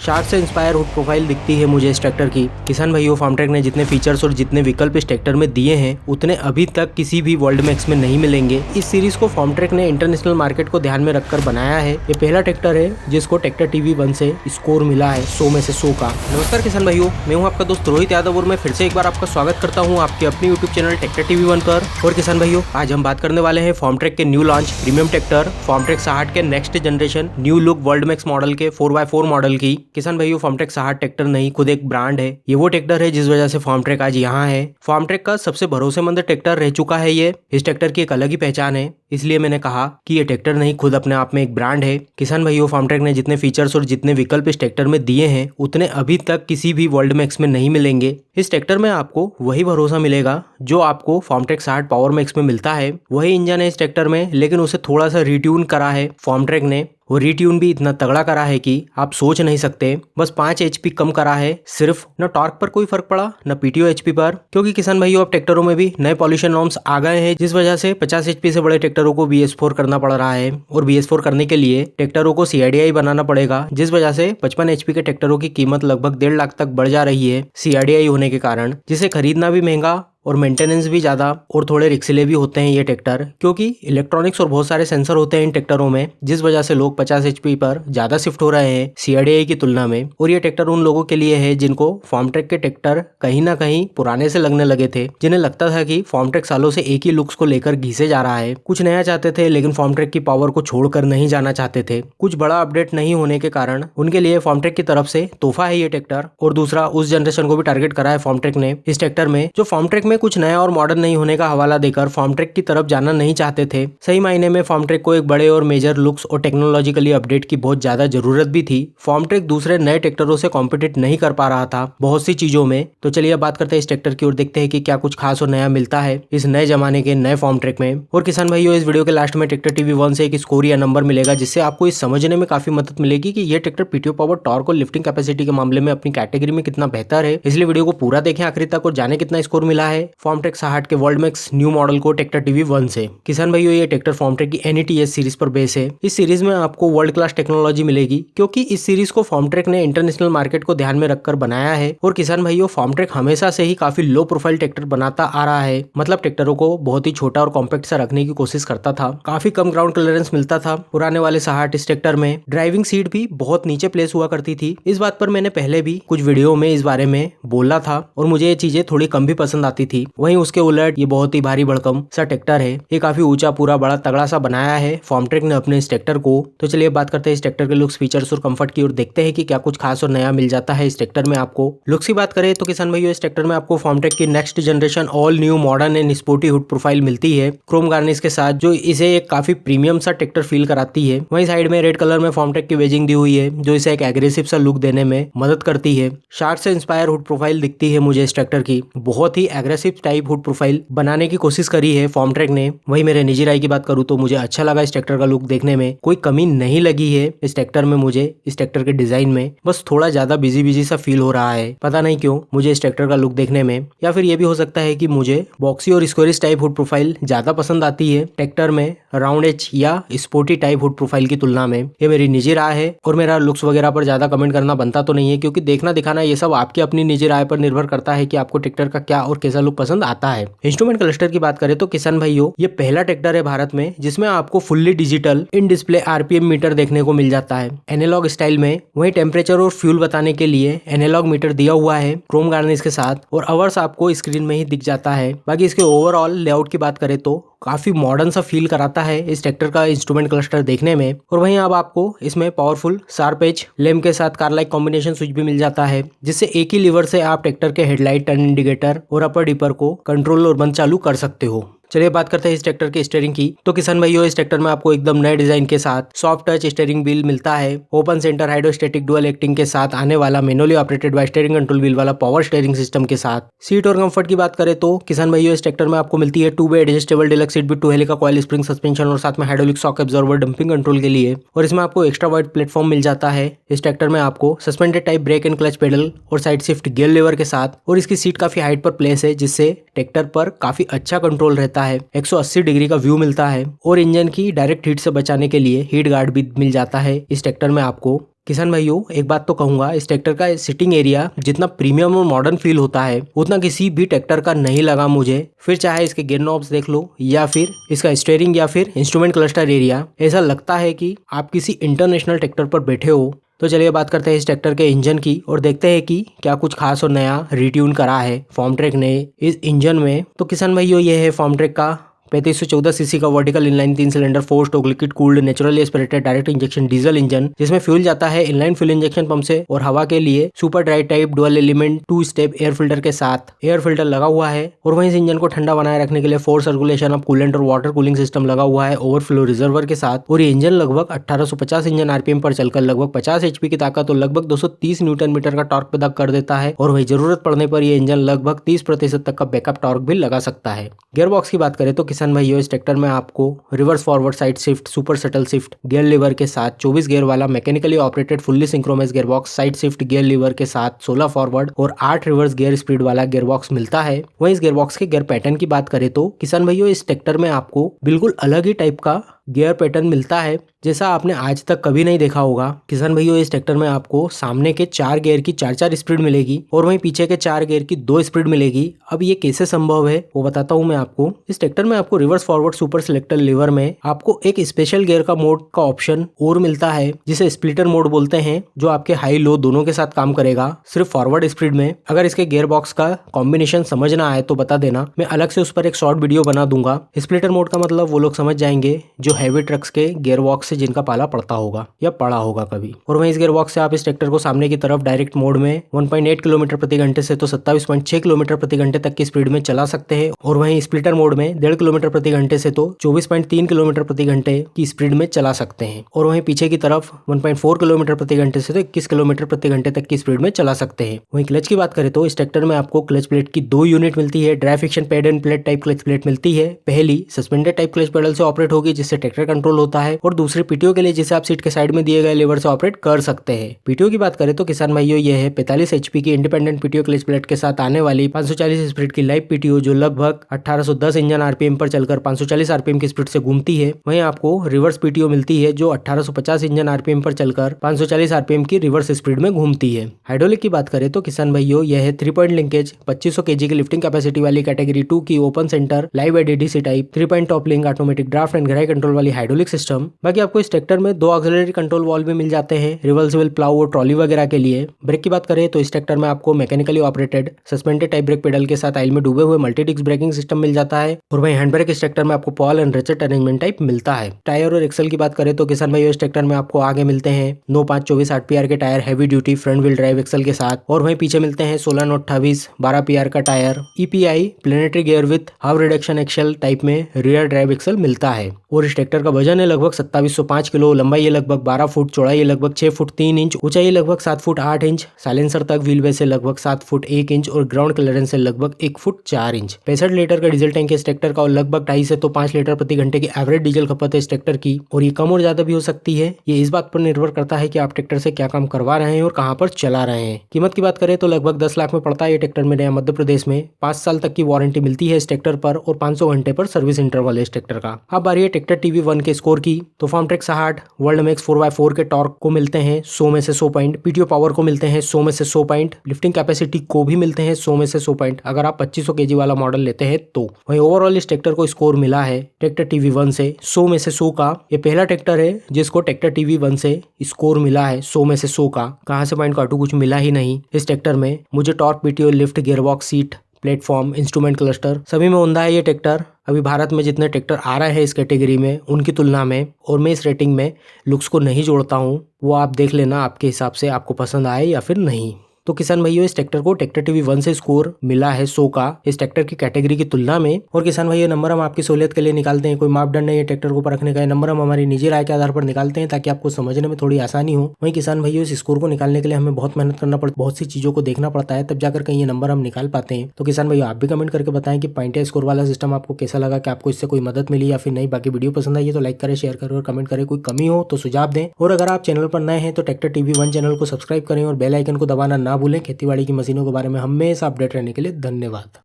Shark से inspire hood profile दिखती है मुझे इस ट्रैक्टर की। किसान भाइयों, फार्मट्रैक ने जितने फीचर्स और जितने विकल्प इस ट्रैक्टर में दिए हैं उतने अभी तक किसी भी वर्ल्ड मैक्स में नहीं मिलेंगे। इस सीरीज को फार्मट्रैक ने इंटरनेशनल मार्केट को ध्यान में रखकर बनाया है। ये पहला ट्रैक्टर है जिसको ट्रैक्टर टीवी 1 से स्कोर मिला है 100 में से 100 का। नमस्कार किसान भाइयों, मैं हूं आपका दोस्त रोहित यादव और मैं फिर से एक बार आपका स्वागत करता हूं आपके अपने यूट्यूब चैनल ट्रैक्टर टीवी 1 पर। और किसान भाइयों, आज हम बात करने वाले हैं फार्मट्रैक के new launch premium tractor Farmtrac 60 के next generation new look world max model के 4x4 मॉडल की। किसान भाइयों, फार्मट्रैक 60 ट्रैक्टर नहीं, खुद एक ब्रांड है। ये वो ट्रैक्टर है जिस वजह से फार्मट्रैक आज यहाँ है। फार्मट्रैक का सबसे भरोसेमंद ट्रैक्टर रह चुका है ये। इस ट्रैक्टर की एक अलग ही पहचान है, इसलिए मैंने कहा कि ये ट्रैक्टर नहीं, खुद अपने आप में एक ब्रांड है। किसान भाइयों, फार्मट्रैक ने जितने फीचर्स और जितने विकल्प इस ट्रैक्टर में दिए हैं उतने अभी तक किसी भी वर्ल्ड मैक्स में नहीं मिलेंगे। इस ट्रैक्टर में आपको वही भरोसा मिलेगा जो आपको फार्मट्रैक 60 पावर मैक्स में मिलता है। वही इंजन है इस ट्रैक्टर में, लेकिन उसे थोड़ा सा रिट्यून करा है फार्मट्रैक ने। वो रिट्यून भी इतना तगड़ा करा है कि आप सोच नहीं सकते। बस 5 HP कम करा है सिर्फ। न टॉर्क पर कोई फर्क पड़ा न PTO HP पर, क्योंकि किसान भाइयों अब ट्रैक्टरों में भी नए पॉल्यूशन नॉर्म्स आ गए हैं, जिस वजह से 50 HP से बड़े ट्रैक्टरों को BS4 करना पड़ रहा है। और BS4 करने के लिए ट्रैक्टरों को CIDI बनाना पड़ेगा, जिस वजह से 55 HP के ट्रैक्टरों की कीमत लगभग 1.5 लाख तक बढ़ जा रही है CIDI होने के कारण, जिसे खरीदना भी महंगा और मेंटेनेंस भी ज़्यादा और थोड़े रिक्सिले भी होते हैं ये ट्रैक्टर, क्योंकि इलेक्ट्रॉनिक्स और बहुत सारे सेंसर होते हैं इन ट्रैक्टरों में, जिस वजह से लोग 50 HP पर ज़्यादा शिफ्ट हो रहे हैं CIDI की तुलना में। और ये ट्रैक्टर उन लोगों के लिए है जिनको फार्मट्रैक के ट्रैक्टर कहीं ना कहीं पुराने से लगने लगे थे, जिन्हें लगता था कि फार्मट्रैक सालों से एक ही लुक्स को लेकर घिसे जा रहा है। कुछ नया चाहते थे, लेकिन फार्मट्रैक की पावर को छोड़कर नहीं जाना चाहते थे। कुछ बड़ा अपडेट नहीं होने के कारण उनके लिए फार्मट्रैक की तरफ से तोहफा है ये ट्रैक्टर। और दूसरा, उस जनरेशन को भी टारगेट करा है फार्मट्रैक ने इस ट्रैक्टर में जो फार्मट्रैक में कुछ नया और मॉडर्न नहीं होने का हवाला देकर फार्मट्रैक की तरफ जाना नहीं चाहते थे। सही मायने में फार्मट्रैक को एक बड़े और मेजर लुक्स और टेक्नोलॉजिकली अपडेट की बहुत ज्यादा जरूरत भी थी। फार्मट्रैक दूसरे नए ट्रैक्टरों से कॉम्पिटिट नहीं कर पा रहा था बहुत सी चीजों में। तो चलिए अब बात करते हैं इस ट्रैक्टर की और देखते हैं कि क्या कुछ खास और नया मिलता है इस नए जमाने के नए फार्मट्रैक में। और किसान भाइयों, इस वीडियो के लास्ट में ट्रैक्टर टीवी 1 से एक स्कोर या नंबर मिलेगा, जिससे आपको इस समझने में काफी मदद मिलेगी कि ये ट्रैक्टर PTO पावर, टॉर्क और लिफ्टिंग कैपेसिटी के मामले में अपनी कैटेगरी में कितना बेहतर है। इसलिए वीडियो को पूरा देखें आखिरी तक और जाने कितना स्कोर मिला है फार्मट्रैक 60 के वर्ल्ड मैक्स न्यू मॉडल को ट्रैक्टर टीवी 1 से। किसान भाइयों, ये ट्रैक्टर फार्मट्रैक की NETS सीरीज पर बेस है। इस सीरीज में आपको वर्ल्ड क्लास टेक्नोलॉजी मिलेगी, क्योंकि इस सीरीज को फार्मट्रैक ने इंटरनेशनल मार्केट को ध्यान में रखकर बनाया है। और किसान भाइयों, फार्मट्रैक हमेशा से ही काफी लो प्रोफाइल ट्रैक्टर बनाता आ रहा है, मतलब ट्रैक्टरों को बहुत ही छोटा और कॉम्पैक्ट सा रखने की कोशिश करता था। काफी कम ग्राउंड क्लियरेंस मिलता था पुराने वाले 60 इस ट्रैक्टर में। ड्राइविंग सीट भी बहुत नीचे प्लेस हुआ करती थी। इस बात पर मैंने पहले भी कुछ वीडियो में इस बारे में बोला था और मुझे ये चीजें थोड़ी कम भी पसंद आती थी। वहीं उसके उलट ये बहुत ही भारी भड़कम सा ट्रैक्टर है। ये काफी ऊंचा, पूरा बड़ा तगड़ा सा बनाया है फार्मट्रैक ने अपने इस ट्रैक्टर को। तो चलिए बात करते हैं इस ट्रैक्टर के लुक्स, फीचर्स और कंफर्ट की और देखते हैं कि क्या कुछ खास और नया मिल जाता है इस ट्रैक्टर में आपको। लुक्स की बात करें तो किसान भाइयों, इस ट्रैक्टर में आपको फार्मट्रैक की next generation all new modern and sporty hood profile मिलती है क्रोम गार्निश के साथ, जो इसे एक काफी प्रीमियम सा ट्रैक्टर फील कराती है। वहीं साइड में रेड कलर में फार्मट्रैक की वेजिंग दी हुई है, जो इसे एक एग्रेसिव सा लुक देने में मदद करती है। शार्क से इंस्पायर हुड प्रोफाइल दिखती है मुझे इस ट्रैक्टर की। बहुत ही एग्रेसिव टाइप हुड प्रोफाइल बनाने की कोशिश करी है फार्मट्रैक ने। वही मेरे निजी राय की बात करूँ तो मुझे अच्छा लगा इस ट्रैक्टर का लुक, देखने में कोई कमी नहीं लगी है इस ट्रैक्टर में मुझे। इस ट्रैक्टर के डिजाइन में बस थोड़ा ज्यादा बिजी सा फील हो रहा है, पता नहीं क्यों मुझे इस ट्रैक्टर का लुक देखने में। या फिर ये भी हो सकता है कि मुझे बॉक्सी और स्क्वेरिश टाइप हुड प्रोफाइल ज्यादा पसंद आती है ट्रैक्टर में राउंड एज या स्पोर्टी टाइप हुड प्रोफाइल की तुलना में। ये मेरी निजी राय है और मेरा लुक्स वगैरह पर ज्यादा कमेंट करना बनता तो नहीं है, क्योंकि देखना दिखाना ये सब आपकी अपनी निजी राय पर निर्भर करता है कि आपको ट्रैक्टर का क्या और कैसा लुक पसंद आता है। इंस्ट्रूमेंट क्लस्टर की बात करें तो किसान भाइयों, ये पहला ट्रैक्टर है भारत में जिसमें आपको fully digital in display RPM meter देखने को मिल जाता है एनालॉग स्टाइल में। वहीं टेम्परेचर और फ्यूल बताने के लिए एनालॉग मीटर दिया हुआ है क्रोम गार्निश के साथ, और अवर्स आपको स्क्रीन में ही दिख जाता है। बाकी इसके ओवरऑल लेआउट की बात करें तो काफी मॉडर्न सा फील कराता है इस ट्रैक्टर का इंस्ट्रूमेंट क्लस्टर देखने में। और वहीं अब आपको इसमें पावरफुल शार्प एज लैम्प के साथ कार लाइक कॉम्बिनेशन स्विच भी मिल जाता है, जिससे एक ही लीवर से आप ट्रैक्टर के हेडलाइट, टर्न इंडिकेटर और अपर डिपर को कंट्रोल और बंद चालू कर सकते हो। चलिए बात करते हैं इस ट्रैक्टर के स्टीयरिंग की। तो किसान भाइयों, इस ट्रैक्टर में आपको एकदम नए डिजाइन के साथ सॉफ्ट टच स्टीयरिंग व्हील मिलता है। Open centre hydrostatic dual acting के साथ आने वाला manually operated by steering control wheel वाला पावर स्टीयरिंग सिस्टम के साथ। सीट और कंफर्ट की बात करें तो किसान भाइयों, इस ट्रैक्टर में आपको मिलती है 2 way adjustable deluxe seat with 2 helical coil spring suspension और साथ में hydraulic shock absorber damping control के लिए। और इसमें आपको एक्स्ट्रा वाइड प्लेटफॉर्म मिल जाता है। इस ट्रैक्टर में आपको suspended type brake and clutch pedal और साइड शिफ्ट गियर लेवर के साथ, और इसकी सीट काफी हाइट पर प्लेस है, जिससे ट्रैक्टर पर काफी अच्छा कंट्रोल रहता है। 180 डिग्री का व्यू मिलता है और इंजन की डायरेक्ट हीट से बचाने के लिए हीट गार्ड भी मिल जाता है इस ट्रैक्टर में आपको। किसान भाइयों, एक बात तो कहूंगा, इस ट्रैक्टर का सिटिंग एरिया जितना प्रीमियम और मॉडर्न फील होता है उतना किसी भी ट्रैक्टर का नहीं लगा मुझे। फिर चाहे इसके गियर नॉब्स देख लो या फिर इसका स्टीयरिंग या फिर इंस्ट्रूमेंट क्लस्टर एरिया, ऐसा लगता है कि आप किसी इंटरनेशनल ट्रैक्टर पर बैठे हो। तो चलिए बात करते हैं इस ट्रैक्टर के इंजन की और देखते हैं कि क्या कुछ खास और नया रिट्यून करा है फॉर्मट्रैक ने इस इंजन में। तो किसान भाइयों, ये है फॉर्मट्रैक का 3514 सीसी का vertical inline 3 cylinder 4 stroke liquid cooled naturally aspirated direct injection diesel engine, जिसमें फ्यूल जाता है इनलाइन फ्यूल इंजेक्शन पंप से और हवा के लिए super dry type dual element 2 step air filter के साथ एयर फिल्टर लगा हुआ है। और वहीं इस इंजन को ठंडा बनाए रखने के लिए 4 सर्कुलेशन ऑफ कूलेंट और वाटर कूलिंग सिस्टम लगा हुआ है ओवरफ्लो रिजर्वर के साथ। और ये इंजन लगभग 1850 इंजन आरपीएम पर चलकर लगभग 50 एचपी की ताकत और लगभग 230 न्यूटन मीटर का टॉर्क पैदा कर देता है। और वही जरूरत पड़ने पर यह इंजन लगभग 30% तक का बैकअप टॉर्क भी लगा सकता है। गियर बॉक्स की बात करें तो किसान भाइयों, इस ट्रैक्टर में आपको reverse forward side shift super shuttle shift gear lever के साथ 24 गियर वाला mechanically operated fully synchronise gear box side shift gear lever के साथ 16 फॉरवर्ड और 8 रिवर्स गियर स्पीड वाला गियर बॉक्स मिलता है। वहीं इस गियर बॉक्स के गियर पैटर्न की बात करें तो किसान भाइयों, इस ट्रैक्टर में आपको बिल्कुल अलग ही टाइप का गियर पैटर्न मिलता है जैसा आपने आज तक कभी नहीं देखा होगा। किसान भाइयों, इस ट्रैक्टर में आपको सामने के 4 गियर की 4 स्पीड मिलेगी और वहीं पीछे के 4 गियर की 2 स्पीड मिलेगी। अब ये कैसे संभव है वो बताता हूँ मैं आपको। इस ट्रैक्टर में आपको reverse forward super selector lever में आपको एक स्पेशल गियर का मोड का ऑप्शन और मिलता है जिसे स्प्लिटर मोड बोलते हैं, जो आपके हाई लो दोनों के साथ काम करेगा सिर्फ फॉरवर्ड स्पीड में। अगर इसके गियर बॉक्स का कॉम्बिनेशन समझना आए तो बता देना, मैं अलग से उस पर एक शॉर्ट वीडियो बना दूंगा। स्प्लिटर मोड का मतलब वो लोग समझ जाएंगे जो हैवी ट्रक्स के गियर बॉक्स से जिनका पाला पड़ता होगा या पड़ा होगा कभी। और वहीं इस गियर बॉक्स से आप इस ट्रैक्टर को सामने की तरफ डायरेक्ट मोड में 1.8 किलोमीटर प्रति घंटे से तो 27.6 किलोमीटर प्रति घंटे तक की स्पीड में चला सकते हैं। और वहीं स्प्लिटर मोड में 1.5 किलोमीटर प्रति घंटे से तो 24.3 किलोमीटर प्रति घंटे की स्पीड में चला सकते हैं। और वहीं पीछे की तरफ 1.4 किलोमीटर प्रति घंटे से तो 21 किलोमीटर प्रति घंटे तक की स्पीड में चला सकते हैं। वहीं क्लच की बात करें तो इस ट्रैक्टर में आपको क्लच प्लेट की 2 यूनिट मिलती है। Dry friction pad end plate type clutch plate मिलती है। पहली सस्पेंडेड टाइप क्लच पेडल से ऑपरेट होगी जिससे ट्रैक्टर कंट्रोल होता है, और दूसरी पीटीओ के लिए जिसे आप सीट के साइड में दिए गए लीवर से ऑपरेट कर सकते हैं। पीटीओ की बात करें तो किसान भाइयों, ये है 45 एचपी की इंडिपेंडेंट पीटीओ क्लच प्लेट के साथ आने वाली 540 स्पीड की लाइव पीटीओ, जो लगभग 1810 इंजन आरपीएम पर चलकर 540 आरपीएम की स्पीड से घूमती है। वहीं आपको रिवर्स पीटीओ मिलती है जो 1850 इंजन आरपीएम पर चलकर 540 आरपीएम की रिवर्स स्पीड में घूमती है। हाइड्रोलिक की बात करें तो किसान भाइयों, यह है 3 पॉइंट लिंकेज 2500 केजी की लिफ्टिंग कैपेसिटी वाली कैटेगरी 2 की open centre live ADC type 3 point top link automatic draft and गहराई कंट्रोल वाली हाइड्रोलिक सिस्टम। बाकी आपको इस ट्रैक्टर में 2 ऑक्सिलरी कंट्रोल वॉल्व भी मिल जाते हैं रिवर्सिबल प्लाउ और ट्रॉली वगैरह के लिए। ब्रेक की बात करें तो इस ट्रैक्टर में आपको mechanically operated suspended type brake pedal के साथ आयल में डूबे हुए मल्टी डिस्क ब्रेकिंग सिस्टम मिल जाता है। और वहीं हैंड ब्रेक इस ट्रैक्टर में आपको Paul and ratchet arrangement type मिलता है। टायर और एक्सल की बात करें तो किसान भाई, इस ट्रैक्टर में आपको आगे मिलते हैं 9 5 24 8 पीआर के tyre heavy duty front wheel drive axle के साथ, और वहीं पीछे मिलते हैं 16 9 28 12 पीआर का tyre EPI planetary gear with half reduction axle type में रियर ड्राइव एक्सल मिलता है। और इस ट्रैक्टर का वजन है लगभग 2705 किलो, लंबाई है लगभग 12 फुट, चौड़ाई है लगभग 6 फुट 3 इंच, ऊंचाई लगभग 7 फुट 8 इंच, साइलेंसर तक व्हील बेस है लगभग 7 फुट 1 इंच और ग्राउंड क्लियरेंस है लगभग 1 फुट 4 इंच। 65 लीटर का डीजल टैंक है इस ट्रैक्टर का और लगभग 2.5 से तो 5 लीटर प्रति घंटे की एवरेज डीजल खपत है इस ट्रैक्टर की। और ये कम और ज्यादा भी हो सकती है, ये इस बात पर निर्भर करता है कि आप ट्रैक्टर से क्या काम करवा रहे हैं और कहां पर चला रहे हैं। कीमत की बात करें तो लगभग 10 लाख में पड़ता है ये ट्रैक्टर में नया मध्य प्रदेश में। 5 साल तक की वारंटी मिलती है इस ट्रैक्टर पर और 500 घंटे पर सर्विस इंटरवल है इस ट्रैक्टर का। अब बारी है ट्रैक्टर टीवी 1 के स्कोर की, तो फॉर्मट्रैक 60 वर्ल्ड मैक्स 4x4 के टॉर्क को मिलते हैं 100 में से 100 पॉइंट, पीटीओ पावर को मिलते हैं 100 में से 100 पॉइंट, लिफ्टिंग कैपेसिटी को भी मिलते हैं 100 में से 100 पॉइंट अगर आप 2500 केजी वाला मॉडल लेते हैं तो। वहीं ओवरऑल इस ट्रैक्टर को स्कोर मिला है ट्रैक्टर टीवी 1 से 100 में से 100 का। ये पहला ट्रैक्टर है जिसको ट्रैक्टर टीवी 1 से स्कोर मिला है 100 में से 100 का। कहां से पॉइंट काटू, कुछ मिला ही नहीं इस ट्रैक्टर में मुझे। Torque, PTO, lift, gearbox, seat, platform, instrument cluster सभी में उमदा है ये ट्रैक्टर। अभी भारत में जितने ट्रैक्टर आ रहे हैं इस कैटेगरी में उनकी तुलना में, और मैं इस रेटिंग में लुक्स को नहीं जोड़ता हूँ, वो आप देख लेना आपके हिसाब से आपको पसंद आए या फिर नहीं। तो किसान भाइयों, इस ट्रैक्टर को ट्रैक्टर टीवी 1 से स्कोर मिला है 100 का इस ट्रैक्टर की कैटेगरी की तुलना में। और किसान भाइयों, नंबर हम आपकी सहूलियत के लिए निकालते हैं, कोई मापदंड नहीं है ट्रैक्टर को परखने का। ये नंबर हम हमारी निजी राय के आधार पर निकालते हैं ताकि आपको समझने में थोड़ी आसानी हो। वहीं किसान भाइयों, इस स्कोर को निकालने के लिए हमें बहुत मेहनत करना पड़ता है, बहुत सी चीजों को देखना पड़ता है, तब जाकर कहीं ये नंबर हम निकाल पाते हैं। तो किसान भाइयों, आप भी कमेंट करके बताएं कि पॉइंट या स्कोर वाला सिस्टम आपको कैसा लगा, कि आपको इससे कोई मदद मिली या फिर नहीं। बाकी वीडियो पसंद आई है तो लाइक करें, शेयर करें और कमेंट करें। कोई कमी हो तो सुझाव दें। और अगर आप चैनल पर नए हैं तो ट्रैक्टर टीवी 1 चैनल को सब्सक्राइब करें और बेल आइकन को दबाना ना भूलें। खेतीबाड़ी की मशीनों के बारे में हमेशा अपडेट रहने के लिए धन्यवाद।